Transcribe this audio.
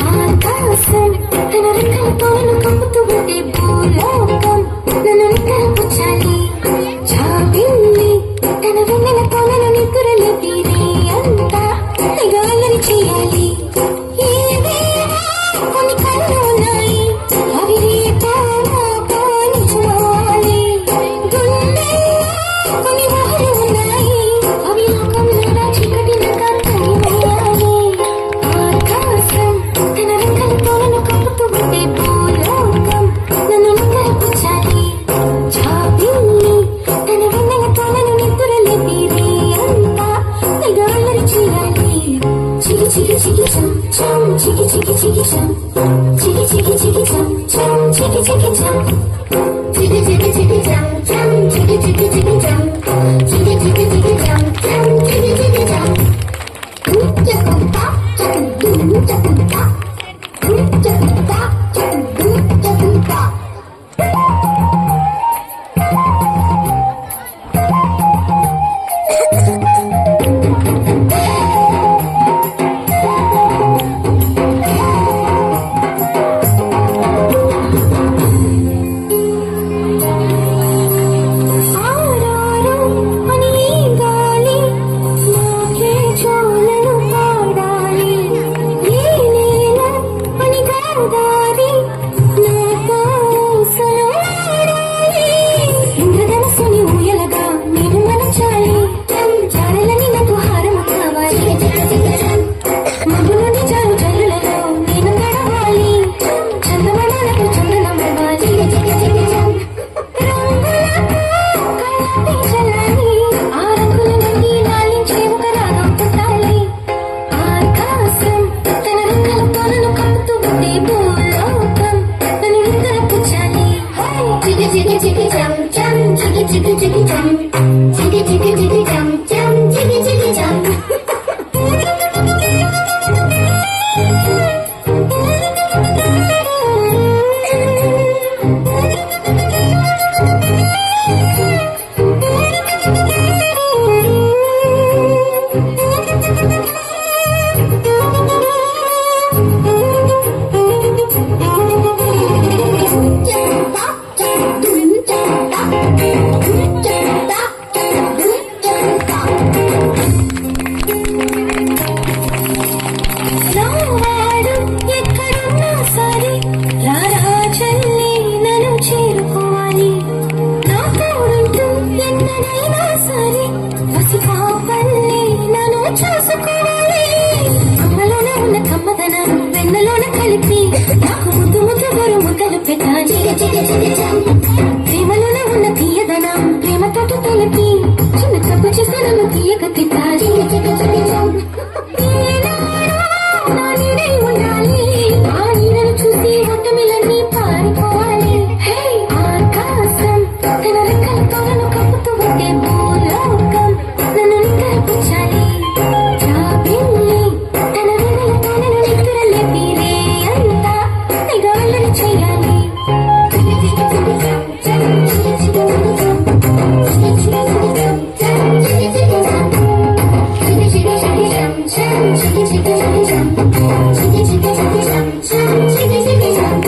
ఆకాశం తన రెక్కలతో కప్పుతూ ఉంటే భూలోకం నన్ను నిద్రపుచ్చాలి. చాపింది తన వెన్నెలతో నన్ను నిద్రలేపి అంతా నిగాలని చేయాలి. కొన్ని కళ్ళు ఉన్నాయి అవి నిజమాలి. గుండె కొన్ని ఊహలు ఉన్నాయి అవి లోకంలో చీకటిని కట్టేయాలి. ఆకాశం తన రెక్కలతో నన్ను కప్పుతూ ఉంటే భూలోకం నన్ను నిద్రపుచ్చాలి. చాపింది తన వెన్నెలతో నన్ను నిద్రలేపి అంతా నిగాలని చేయాలి. చిగి చిగి చిగి చం చం చిగి చిగి చిగి చం చిగి చిగి చిగి చం చం చిగి చిగి చం చిగి చిగి చిగి చం చం చిగి చిగి చిగి చం చిగి చిగి చిగి చం చం చిగి చిగి చం చకుంతా చకుంతా చకుంతా చకుంతా చకుంతా. వెన్నలోన కలిపి నాకు ముద్దు ముద్దు గొరు ముద్దలు పెట్టాలి. ప్రేమలోన ఉన్న తీయదనం ప్రేమతో తెలిపి చిన్న తప్పు చేసిన తీయక తిట్టాలి.